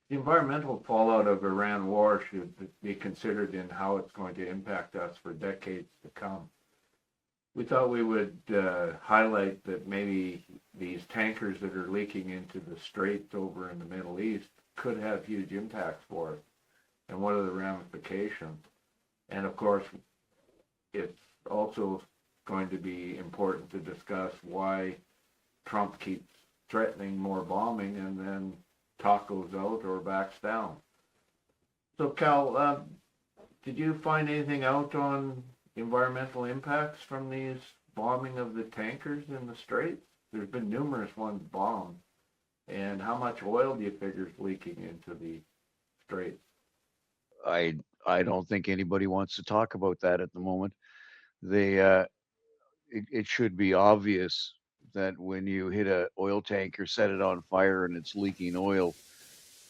The environmental fallout of Iran war should be considered in how it's going to impact us for decades to come. We thought we would highlight that maybe these tankers that are leaking into the straits over in the Middle East could have huge impacts for us, and what are the ramifications. And of course, it's also going to be important to discuss why Trump keeps threatening more bombing and then talk goes out or backs down. So, Cal, did you find anything out on environmental impacts from these bombing of the tankers in the Straits? There's been numerous ones bombed. And how much oil do you figure is leaking into the Straits? I don't think anybody wants to talk about that at the moment. They it should be obvious that when you hit a oil tanker, set it on fire, and it's leaking oil,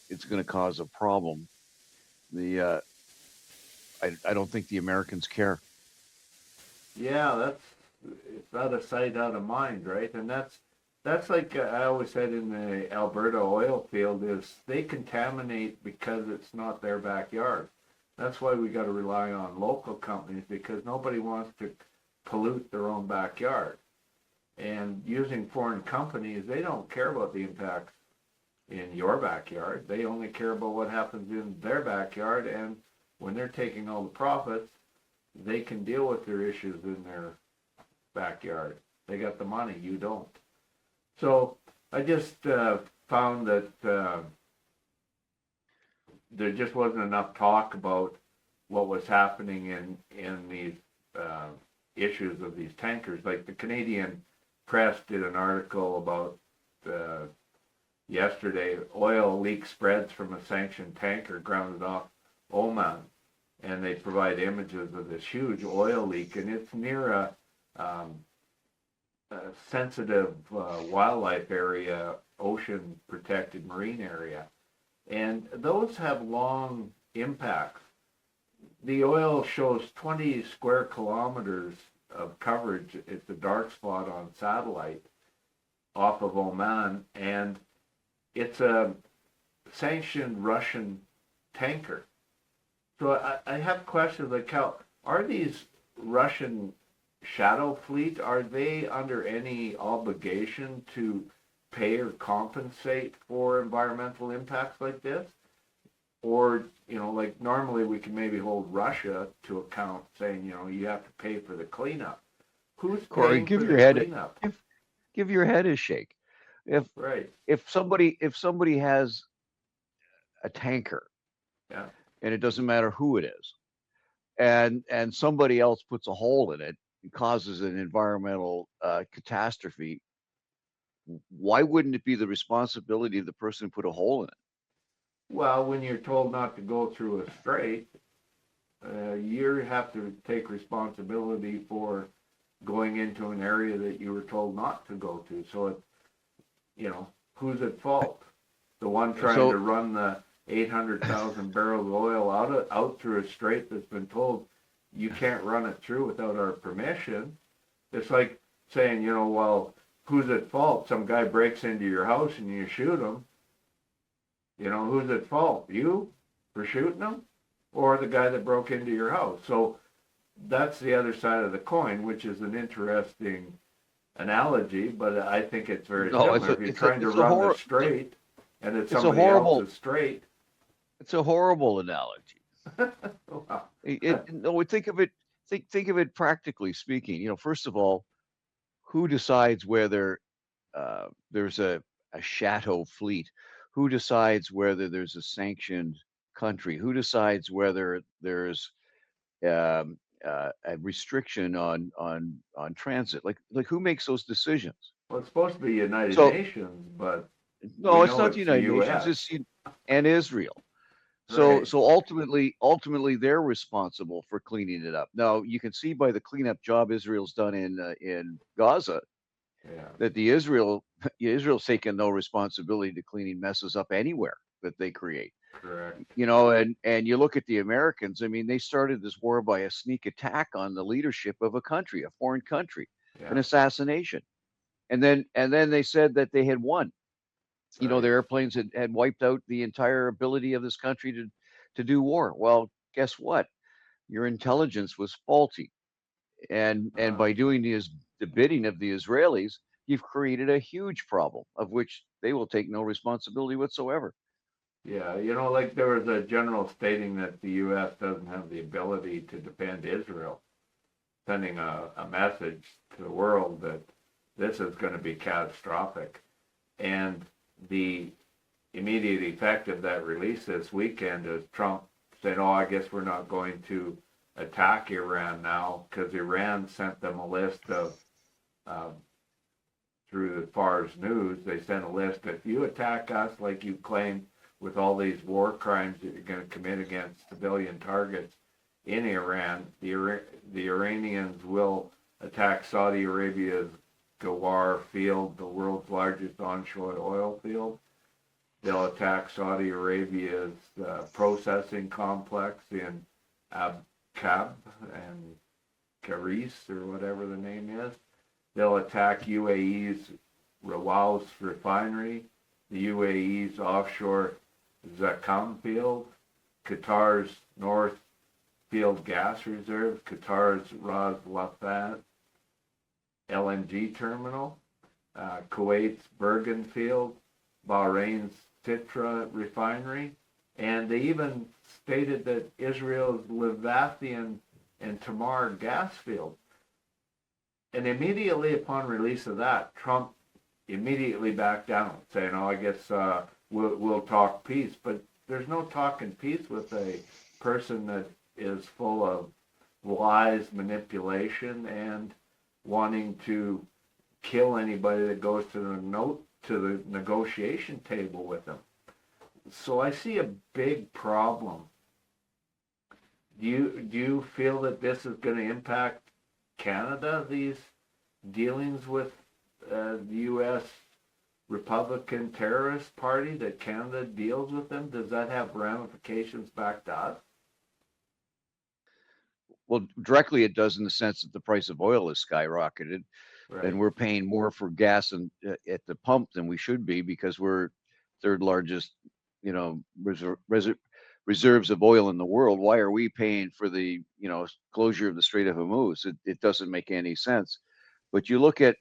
it's going to cause a problem. The I don't think the Americans care. Yeah, it's out of sight, out of mind, right? And that's like I always said in the Alberta oil field is they contaminate because it's not their backyard. That's why we got to rely on local companies because nobody wants to pollute their own backyard. And using foreign companies, they don't care about the impacts in your backyard. They only care about what happens in their backyard. And when they're taking all the profits, they can deal with their issues in their backyard. They got the money, you don't. So I just found that there just wasn't enough talk about what was happening in these issues of these tankers. Like the Canadian press did an article about yesterday, oil leak spreads from a sanctioned tanker grounded off Oman. And they provide images of this huge oil leak, and it's near a sensitive wildlife area, ocean protected marine area. And those have long impacts. The oil shows 20 square kilometers of coverage. It's a dark spot on satellite off of Oman, and it's a sanctioned Russian tanker. So I have questions like how are these Russian shadow fleet, are they under any obligation to pay or compensate for environmental impacts like this? Or, like normally we can maybe hold Russia to account saying, you have to pay for the cleanup. Who's Corey, paying for give the your head cleanup? give your head a shake. If Right. if somebody has a tanker, Yeah. and it doesn't matter who it is, and somebody else puts a hole in it and causes an environmental catastrophe, why wouldn't it be the responsibility of the person who put a hole in it? Well, when you're told not to go through a strait, you have to take responsibility for going into an area that you were told not to go to. So, who's at fault? The one trying So to run the 800,000 barrels of oil out through a strait that's been told you can't run it through without our permission. It's like saying, well, who's at fault? Some guy breaks into your house and you shoot him. Who's at fault? You for shooting him? Or the guy that broke into your house? So that's the other side of the coin, which is an interesting analogy, but I think it's very no, similar. If you're trying to run the strait and it's it's a somebody horrible else's strait, it's a horrible analogy. well, No, think of it practically speaking. First of all, who decides whether there's a shadow fleet? Who decides whether there's a sanctioned country? Who decides whether there's a restriction on transit? Like who makes those decisions? it's supposed to be United So Nations, but we no, it's know not the it's the United Nations. U.S. And Israel. So Right. so ultimately they're responsible for cleaning it up. Now you can see by the cleanup job Israel's done in Gaza Yeah. that Israel's taken no responsibility to cleaning messes up anywhere that they create. Correct. And you look at the Americans. I mean, they started this war by a sneak attack on the leadership of a country, a foreign country, an Yeah. assassination, and then they said that they had won. Their Right. airplanes had wiped out the entire ability of this country to do war. Well, guess what? Your intelligence was faulty. And Uh, by doing the bidding of the Israelis, you've created a huge problem of which they will take no responsibility whatsoever. yeah, like there was a general stating that the U.S. doesn't have the ability to defend Israel, sending a message to the world that this is going to be catastrophic. And the immediate effect of that release this weekend is Trump said, oh, I guess we're not going to attack Iran now because Iran sent them a list of, um, through the Fars News, they sent a list, if you attack us like you claim with all these war crimes that you're going to commit against civilian targets in Iran, the Iranians will attack Saudi Arabia's Ghawar field, the world's largest onshore oil field. They'll attack Saudi Arabia's processing complex in Abqaiq and Karis, or whatever the name is. They'll attack UAE's Rawal's refinery, the UAE's offshore Zakum field, Qatar's North Field gas reserve, Qatar's Ras Laffan LNG terminal, Kuwait's Bergen field, Bahrain's Sitra refinery, and they even stated that Israel's Leviathan and Tamar gas field. And immediately upon release of that, Trump immediately backed down, saying, "Oh, I guess we'll talk peace." But there's no talking peace with a person that is full of lies, manipulation, and wanting to kill anybody that goes to the negotiation table with them. So I see a big problem. Do you feel that this is going to impact Canada, these dealings with the U.S. Republican terrorist party, that Canada deals with them? Does that have ramifications back to us? Well, directly it does in the sense that the price of oil has skyrocketed, and Right. we're paying more for gas at the pump than we should be because we're third largest, reserves of oil in the world. Why are we paying for the closure of the Strait of Hormuz? It doesn't make any sense. But you look at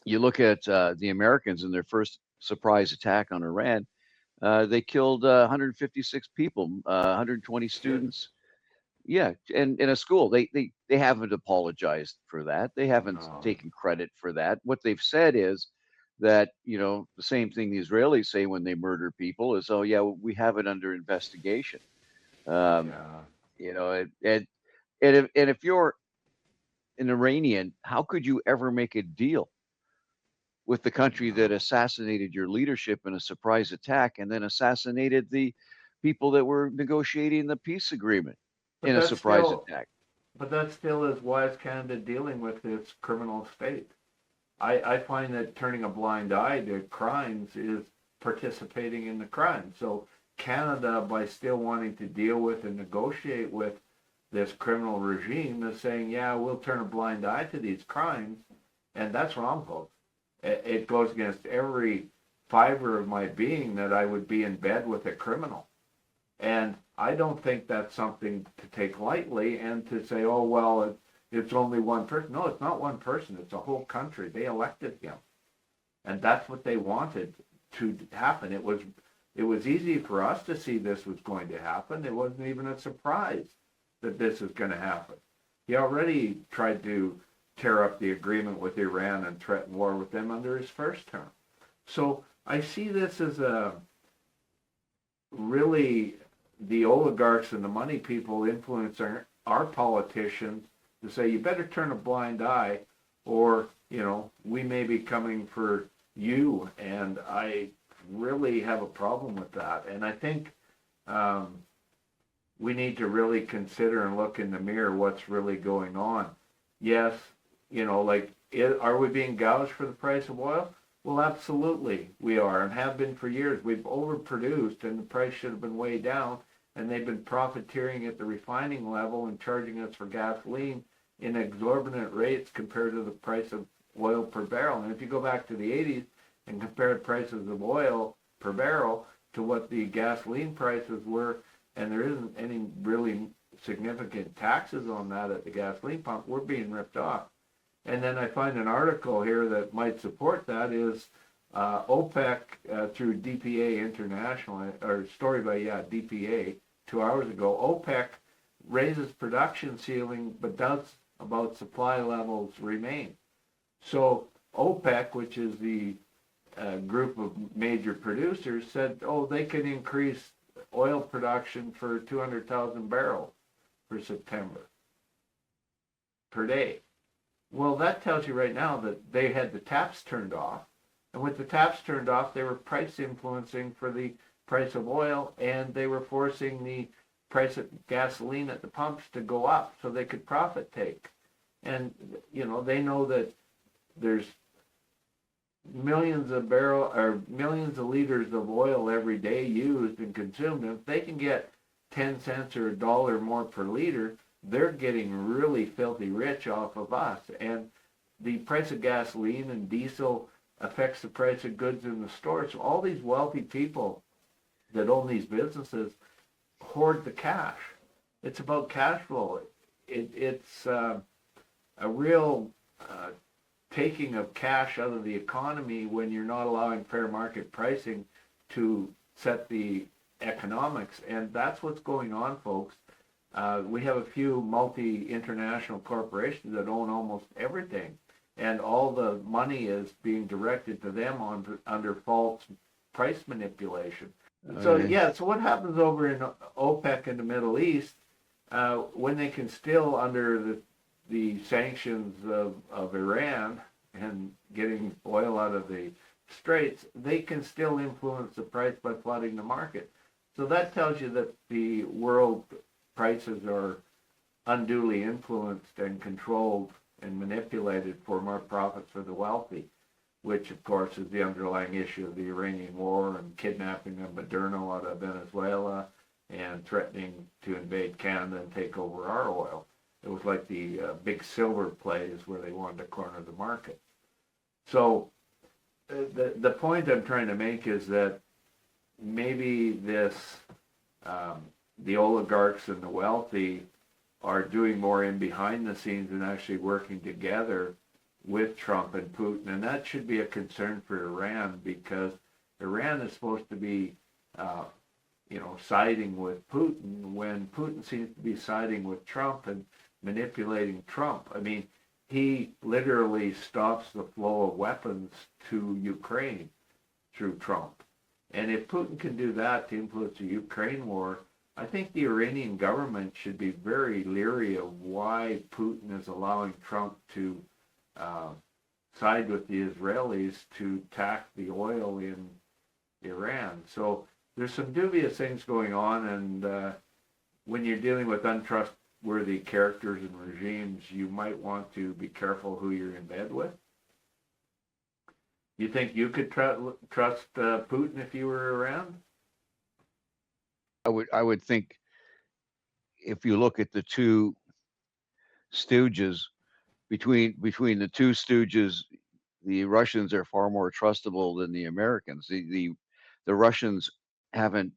the Americans in their first surprise attack on Iran. They killed 156 people, 120 Kidding. students. Yeah, and in a school, they haven't apologized for that. They haven't No. taken credit for that. What they've said is that, the same thing the Israelis say when they murder people is, oh yeah, we have it under investigation. Um, Yeah. and if you're an Iranian, how could you ever make a deal with the country that No. assassinated your leadership in a surprise attack and then assassinated the people that were negotiating the peace agreement But in a that's surprise still, attack? but that still is why is Canada dealing with its criminal state. I find that turning a blind eye to crimes is participating in the crime. So Canada, by still wanting to deal with and negotiate with this criminal regime, is saying, yeah, we'll turn a blind eye to these crimes, and that's wrong, folks. It goes against every fiber of my being that I would be in bed with a criminal. And I don't think that's something to take lightly and to say, oh, well, it's only one person. No, it's not one person. It's a whole country. They elected him. And that's what they wanted to happen. It was easy for us to see this was going to happen. It wasn't even a surprise that this is going to happen. He already tried to tear up the agreement with Iran and threaten war with them under his first term. So I see this as a really the oligarchs and the money people influence our politicians to say, you better turn a blind eye or, we may be coming for you. And I really have a problem with that. And I think we need to really consider and look in the mirror what's really going on. Yes, are we being gouged for the price of oil? Well, absolutely we are, and have been for years. We've overproduced, and the price should have been way down, and they've been profiteering at the refining level and charging us for gasoline in exorbitant rates compared to the price of oil per barrel. And if you go back to the 80s, and compared prices of oil per barrel to what the gasoline prices were, and there isn't any really significant taxes on that at the gasoline pump, we're being ripped off. And then I find an article here that might support that is OPEC through DPA International, or story by DPA 2 hours ago. OPEC raises production ceiling but doubts about supply levels remain. So OPEC, which is the group of major producers, said, oh, they can increase oil production for 200,000 barrels for September per day. Well, that tells you right now that they had the taps turned off. And with the taps turned off, they were price influencing for the price of oil, and they were forcing the price of gasoline at the pumps to go up so they could profit take. And, you know, they know that there's millions of liters of oil every day used and consumed. And if they can get 10 cents or $1 more per liter, they're getting really filthy rich off of us. And the price of gasoline and diesel affects the price of goods in the store. So all these wealthy people that own these businesses hoard the cash. It's about cash flow. It's a real taking of cash out of the economy when you're not allowing fair market pricing to set the economics. And that's what's going on, folks. We have a few multi-international corporations that own almost everything, and all the money is being directed to them under false price manipulation. So what happens over in OPEC in the Middle East, when they can still, under the sanctions of Iran and getting oil out of the straits, they can still influence the price by flooding the market. So that tells you that the world prices are unduly influenced and controlled and manipulated for more profits for the wealthy, which of course is the underlying issue of the Iranian war and kidnapping of Maduro out of Venezuela and threatening to invade Canada and take over our oil. It was like the big silver plays where they wanted to corner the market. So the point I'm trying to make is that maybe the oligarchs and the wealthy are doing more in behind the scenes and actually working together with Trump and Putin. And that should be a concern for Iran, because Iran is supposed to be, siding with Putin when Putin seems to be siding with Trump and manipulating Trump. I mean, he literally stops the flow of weapons to Ukraine through Trump. And if Putin can do that to influence the Ukraine war, I think the Iranian government should be very leery of why Putin is allowing Trump to side with the Israelis to tax the oil in Iran. So there's some dubious things going on, and when you're dealing with untrustworthy characters and regimes, you might want to be careful who you're in bed with. You think you could trust Putin if you were around? I would think, if you look at the two stooges, between the two stooges, the Russians are far more trustable than the Americans. The Russians haven't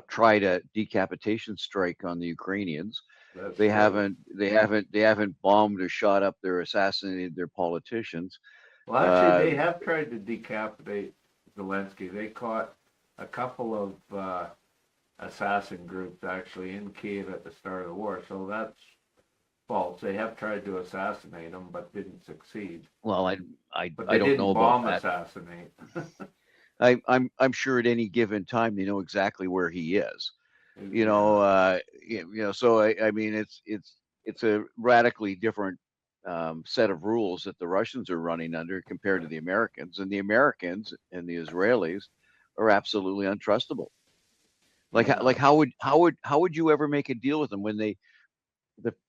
tried a decapitation strike on the Ukrainians. They haven't bombed or shot up or assassinated their politicians. Well, actually, they have tried to decapitate Zelensky. They caught a couple of assassin groups actually in Kiev at the start of the war. So that's false. They have tried to assassinate him, but didn't succeed. Well, I But I they don't know didn't bomb about that. assassinate. I'm sure at any given time they know exactly where he is. So I mean, it's a radically different set of rules that the Russians are running under compared to the Americans, and the Americans and the Israelis are absolutely untrustable. Like how would you ever make a deal with them when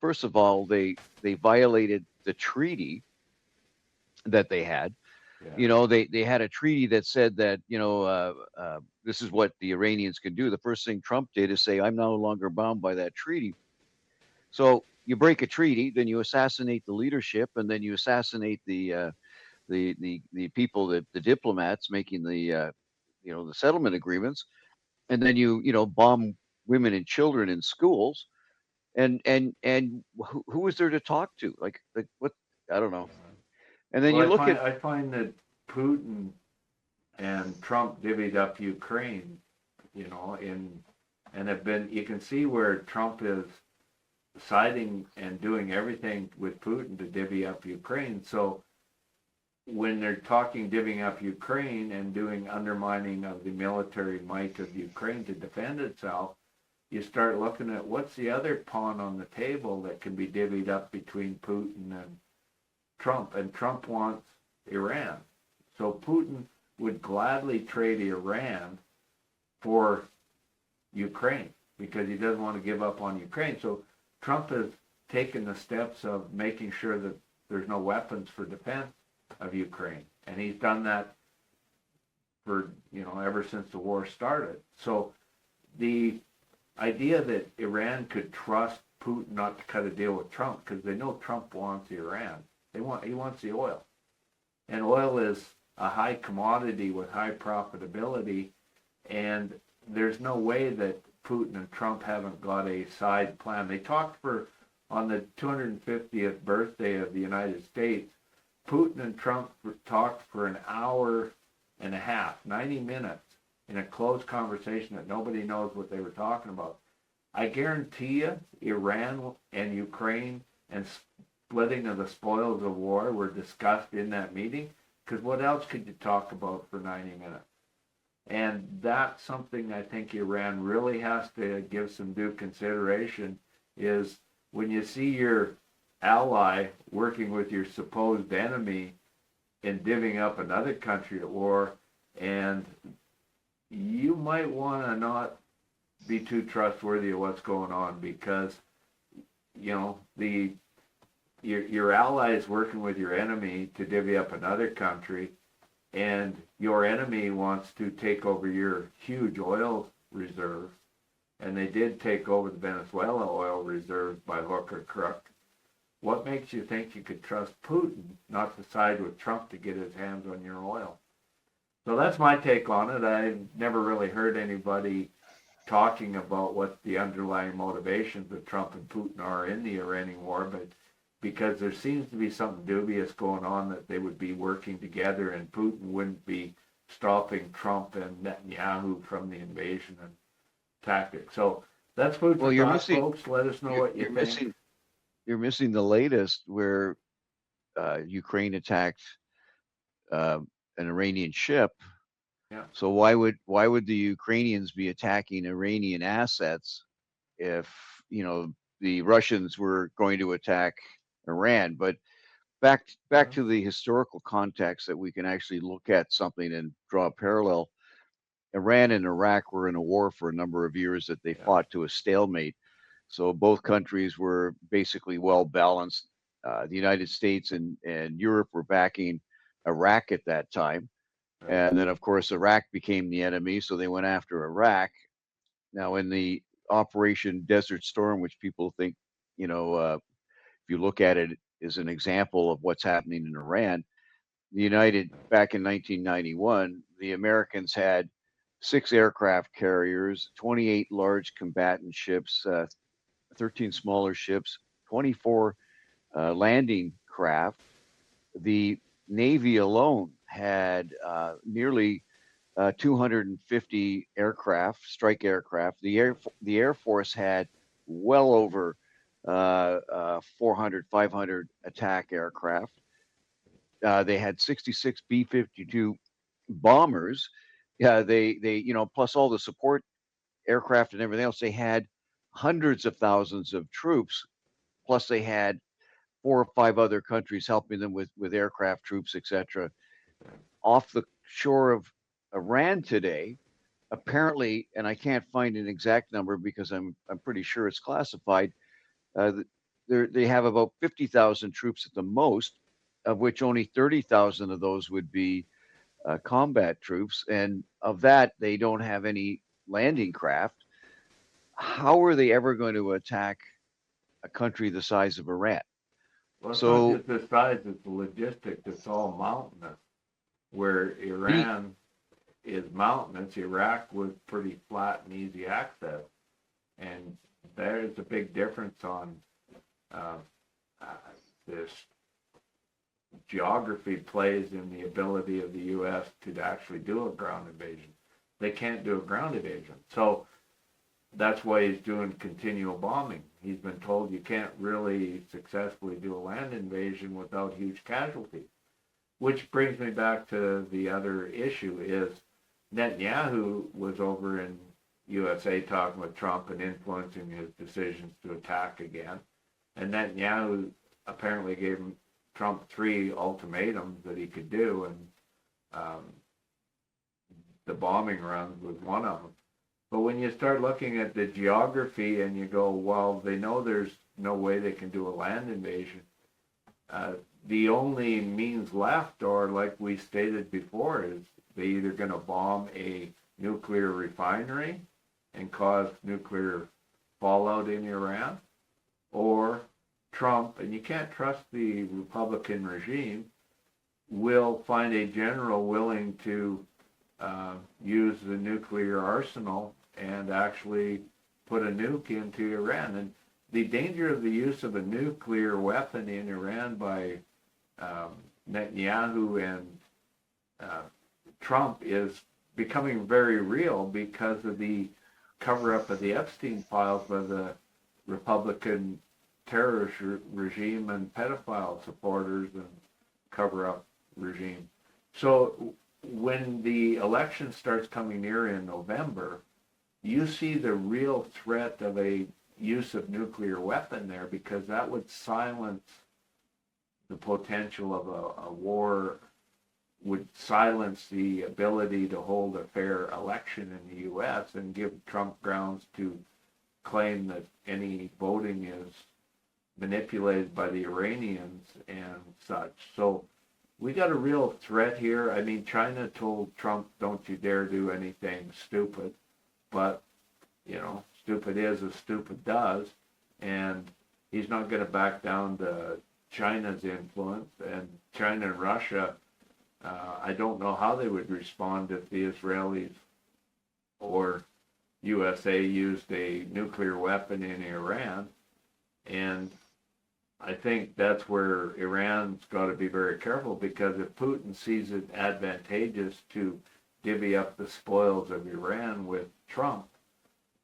first of all they violated the treaty that they had. Yeah. They had a treaty that said that this is what the Iranians can do. The first thing Trump did is say, I'm no longer bound by that treaty. So you break a treaty, then you assassinate the leadership, and then you assassinate the the people, the diplomats making the the settlement agreements, and then you bomb women and children in schools, and who was there to talk to? Like what? I don't know. And then Well, you look at I find that Putin and Trump divvied up Ukraine, and have been. You can see where Trump is siding and doing everything with Putin to divvy up Ukraine. So when they're talking divvying up Ukraine and doing undermining of the military might of Ukraine to defend itself, you start looking at what's the other pawn on the table that can be divvied up between Putin and Trump. And Trump wants Iran. So Putin would gladly trade Iran for Ukraine because he doesn't want to give up on Ukraine. So Trump has taken the steps of making sure that there's no weapons for defense of Ukraine. And he's done that for, ever since the war started. So the idea that Iran could trust Putin not to cut a deal with Trump, because they know Trump wants Iran. He wants the oil. And oil is a high commodity with high profitability, and there's no way that Putin and Trump haven't got a side plan. They talked on the 250th birthday of the United States, Putin and Trump talked for an hour and a half, 90 minutes, in a closed conversation that nobody knows what they were talking about. I guarantee you, Iran and Ukraine and splitting of the spoils of war were discussed in that meeting, because what else could you talk about for 90 minutes? And that's something I think Iran really has to give some due consideration, is when you see your ally working with your supposed enemy in divvying up another country at war, and you might want to not be too trustworthy of what's going on, because your ally is working with your enemy to divvy up another country, and your enemy wants to take over your huge oil reserves, and they did take over the Venezuela oil reserves by hook or crook. What makes you think you could trust Putin not to side with Trump to get his hands on your oil? So that's my take on it. I've never really heard anybody talking about what the underlying motivations of Trump and Putin are in the Iranian war, but because there seems to be something dubious going on, that they would be working together and Putin wouldn't be stopping Trump and Netanyahu from the invasion and tactics. So that's food for thought, folks. Let us know what you think. You're missing the latest, where Ukraine attacked an Iranian ship. Yeah. So why would the Ukrainians be attacking Iranian assets if the Russians were going to attack Iran? But back to the historical context, that we can actually look at something and draw a parallel. Iran and Iraq were in a war for a number of years that they fought to a stalemate. So both countries were basically well balanced. The United States and Europe were backing Iraq at that time. And then, of course, Iraq became the enemy, so they went after Iraq. Now, in the Operation Desert Storm, which people think, if you look at it as an example of what's happening in Iran, back in 1991, the Americans had 6 aircraft carriers, 28 large combatant ships, 13 smaller ships, 24 landing craft. The Navy alone had nearly 250 aircraft, strike aircraft. The Air Force had well over 400, 500 attack aircraft. They had 66 B-52 bombers. Yeah, they plus all the support aircraft and everything else. They had hundreds of thousands of troops, plus they had 4 or 5 other countries helping them with aircraft, troops, etc. Off the shore of Iran today, apparently, and I can't find an exact number because I'm pretty sure it's classified. They have about 50,000 troops at the most, of which only 30,000 of those would be combat troops, and of that, they don't have any landing craft. How are they ever going to attack a country the size of Iran? Well, it's not So just the size, it's the logistics. It's all mountainous. Where the Iran is mountainous, Iraq was pretty flat and easy access. And there's a big difference on uh, uh, this geography plays in the ability of the U.S. to actually do a ground invasion. They can't do a ground invasion. So that's why he's doing continual bombing. He's been told you can't really successfully do a land invasion without huge casualties. Which brings me back to the other issue is Netanyahu was over in USA talking with Trump and influencing his decisions to attack again. And Netanyahu apparently gave Trump 3 ultimatums that he could do, and the bombing runs was one of them. But when you start looking at the geography and you go, well, they know there's no way they can do a land invasion. The only means left, or like we stated before, is they either going to bomb a nuclear refinery and cause nuclear fallout in Iran, or Trump, and you can't trust the Republican regime, will find a general willing to use the nuclear arsenal and actually put a nuke into Iran. And the danger of the use of a nuclear weapon in Iran by Netanyahu and Trump is becoming very real because of the cover-up of the Epstein files by the Republican terrorist regime and pedophile supporters and cover-up regime. So when the election starts coming near in November, you see the real threat of a use of nuclear weapon there, because that would silence the potential of a war, would silence the ability to hold a fair election in the U.S. and give Trump grounds to claim that any voting is manipulated by the Iranians and such. So we got a real threat here. I mean, China told Trump, don't you dare do anything stupid. But, you know, stupid is as stupid does. And he's not going to back down to China's influence. And China and Russia, I don't know how they would respond if the Israelis or USA used a nuclear weapon in Iran. And I think that's where Iran's got to be very careful, because if Putin sees it advantageous to divvy up the spoils of Iran with Trump,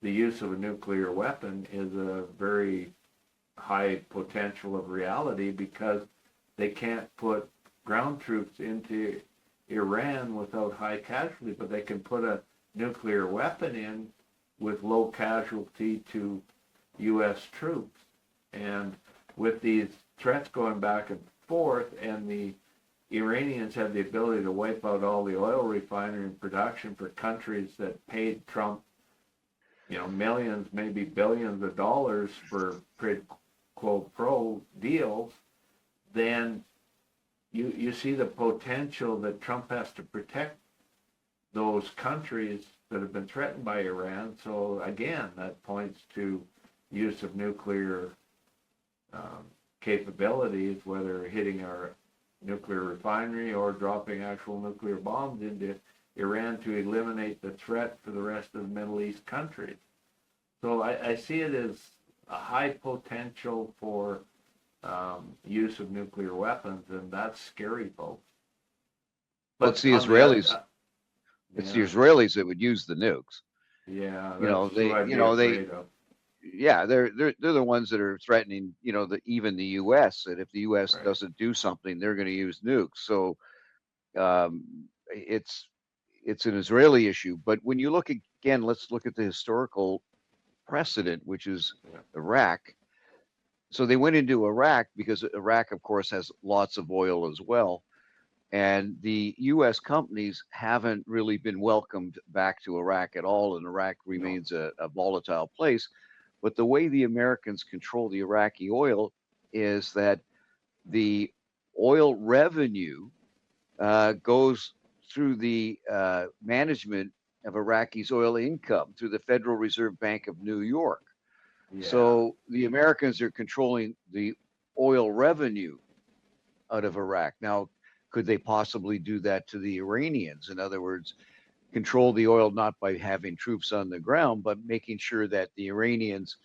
the use of a nuclear weapon is a very high potential of reality, because they can't put ground troops into Iran without high casualty, but they can put a nuclear weapon in with low casualty to U.S. troops. And with these threats going back and forth, and the Iranians have the ability to wipe out all the oil refinery and production for countries that paid Trump, you know, millions, maybe billions of dollars for quid pro deals, then you see the potential that Trump has to protect those countries that have been threatened by Iran. So again, that points to use of nuclear capabilities, whether hitting our nuclear refinery or dropping actual nuclear bombs into Iran to eliminate the threat for the rest of the Middle East countries. So I see it as a high potential for use of nuclear weapons, and that's scary, folks. But it's the Israelis. It's the Israelis that would use the nukes. Yeah, You know, that's who I'd be afraid of. Yeah, they're the ones that are threatening, you know, even the U.S. that if the U.S. Right. doesn't do something, they're going to use nukes. So it's an Israeli issue. But when you look again, let's look at the historical precedent, which is Iraq. So they went into Iraq because Iraq, of course, has lots of oil as well. And the U.S. companies haven't really been welcomed back to Iraq at all, and Iraq remains a volatile place. But the way the Americans control the Iraqi oil is that the oil revenue goes through the management of Iraqi's oil income through the Federal Reserve Bank of New York. Yeah. So the Americans are controlling the oil revenue out of Iraq. Now, could they possibly do that to the Iranians? In other words, control the oil not by having troops on the ground, but making sure that the Iranians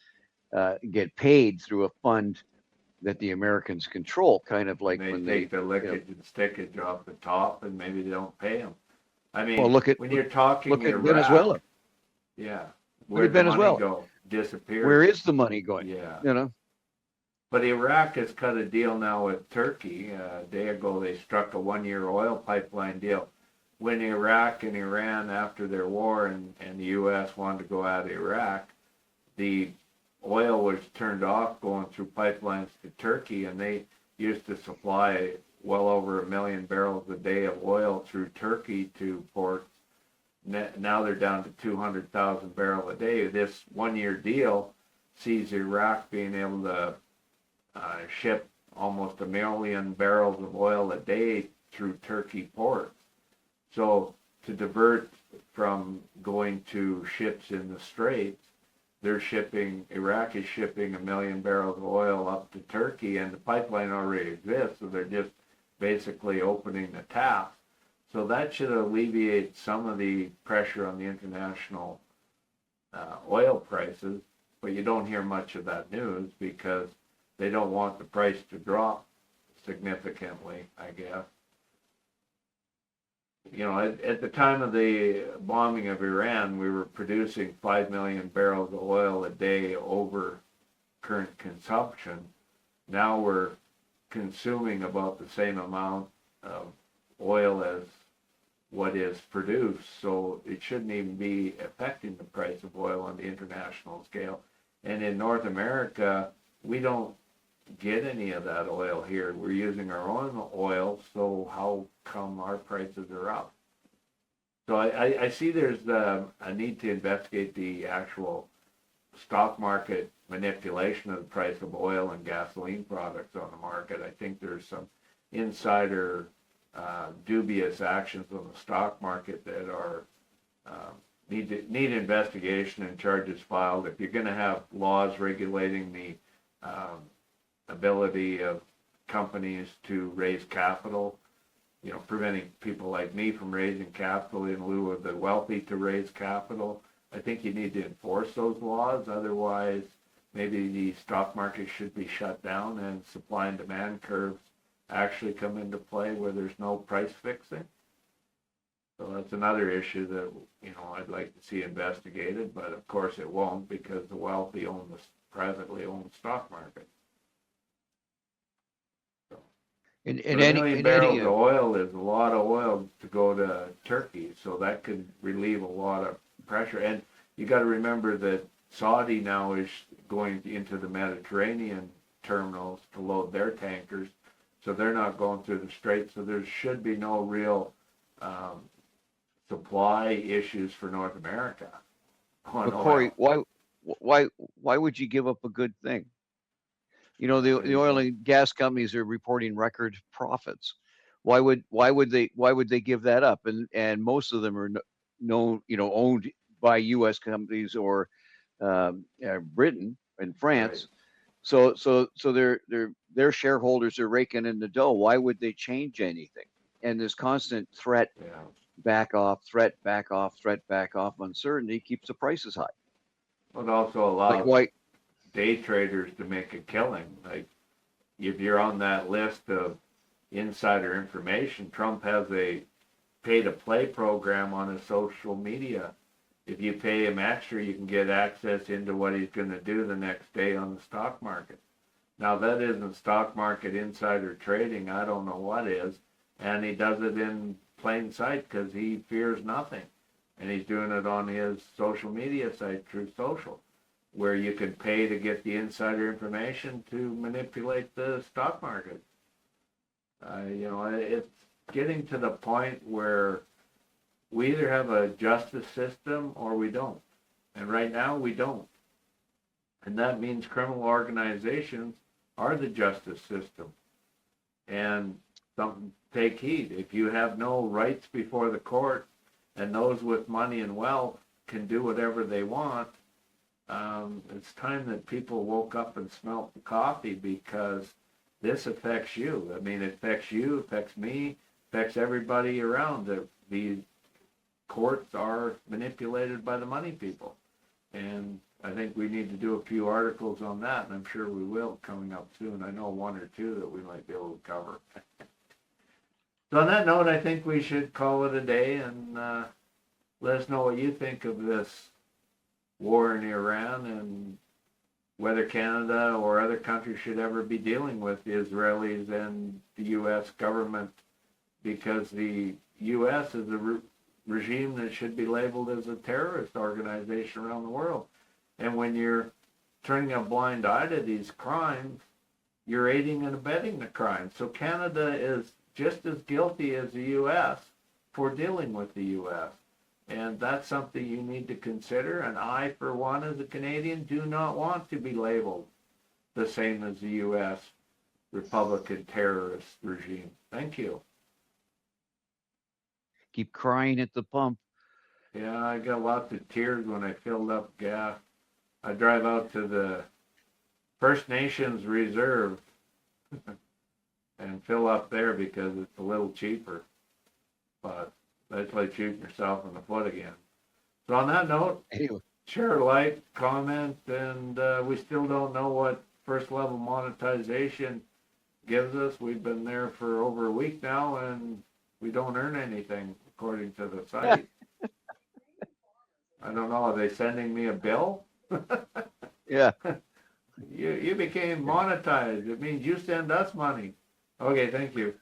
get paid through a fund that the Americans control, kind of like And they when take the you know, lickage and stickage off the top, and maybe they don't pay them. I well, mean, when you're talking look at Iraq, Venezuela. yeah, Look at where'd the money Venezuela. go? Disappeared. Where is the money going? Yeah. You know, But Iraq has cut a deal now with Turkey. A day ago, they struck a one-year oil pipeline deal. When Iraq and Iran, after their war, and the U.S. wanted to go out of Iraq, the oil was turned off going through pipelines to Turkey, and they used to supply well over 1 million barrels a day of oil through Turkey to ports. Now they're down to 200,000 barrels a day. This one-year deal sees Iraq being able to ship almost 1 million barrels of oil a day through Turkey ports. So to divert from going to ships in the Straits, Iraq is shipping 1 million barrels of oil up to Turkey, and the pipeline already exists, so they're just basically opening the tap. So that should alleviate some of the pressure on the international oil prices, but you don't hear much of that news because they don't want the price to drop significantly, I guess. You know, at the time of the bombing of Iran, we were producing 5 million barrels of oil a day over current consumption. Now we're consuming about the same amount of oil as what is produced, so it shouldn't even be affecting the price of oil on the international scale. And in North America, we don't get any of that oil here. We're using our own oil, so how come our prices are up? So I see there's a need to investigate the actual stock market manipulation of the price of oil and gasoline products on the market. I think there's some insider dubious actions on the stock market that are need investigation and charges filed. If you're going to have laws regulating the ability of companies to raise capital, you know, preventing people like me from raising capital in lieu of the wealthy to raise capital, I think you need to enforce those laws. Otherwise, maybe the stock market should be shut down and supply and demand curves actually come into play where there's no price fixing. So that's another issue that, you know, I'd like to see investigated, but of course it won't because the wealthy own the privately owned stock market. So, in but a any million in barrels any of oil is a lot of oil to go to Turkey, so that could relieve a lot of pressure. And you got to remember that Saudi now is going into the Mediterranean terminals to load their tankers, so they're not going through the Straits. So there should be no real supply issues for North America on But Corey, oil. why would you give up a good thing? You know, the oil and gas companies are reporting record profits. Why would they give that up? And most of them are owned by U.S. companies or Britain and France. Right. So their shareholders are raking in the dough. Why would they change anything? And this constant threat, back off, threat, back off, threat, back off, uncertainty keeps the prices high. It also allows day traders to make a killing. Like if you're on that list of insider information, Trump has a pay-to-play program on his social media. If you pay him extra, you can get access into what he's going to do the next day on the stock market. Now, that isn't stock market insider trading. I don't know what is. And he does it in plain sight because he fears nothing. And he's doing it on his social media site, Truth Social, where you can pay to get the insider information to manipulate the stock market. It's getting to the point where we either have a justice system or we don't. And right now we don't. And that means criminal organizations are the justice system. And take heed. If you have no rights before the court and those with money and wealth can do whatever they want, it's time that people woke up and smelt the coffee, because this affects you. I mean, it affects you, affects me, affects everybody around. These courts are manipulated by the money people. And I think we need to do a few articles on that, and I'm sure we will coming up soon. I know one or two that we might be able to cover. So on that note, I think we should call it a day, and let us know what you think of this war in Iran and whether Canada or other countries should ever be dealing with the Israelis and the U.S. government, because the U.S. is a regime that should be labeled as a terrorist organization around the world. And when you're turning a blind eye to these crimes, you're aiding and abetting the crime. So Canada is just as guilty as the U.S. for dealing with the U.S. And that's something you need to consider. And I, for one, as a Canadian, do not want to be labeled the same as the U.S. Republican terrorist regime. Thank you. Keep crying at the pump. Yeah, I got lots of tears when I filled up gas. I drive out to the First Nations Reserve and fill up there because it's a little cheaper. But that's like shooting yourself in the foot again. So on that note, Anyway, share, like, comment, and we still don't know what first level monetization gives us. We've been there for over a week now, and we don't earn anything according to the site. I don't know. Are they sending me a bill? yeah. You became monetized. It means you send us money. Okay, thank you.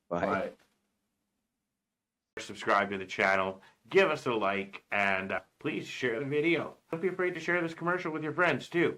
Bye. Bye. Subscribe to the channel, give us a like, and please share the video. Don't be afraid to share this commercial with your friends too.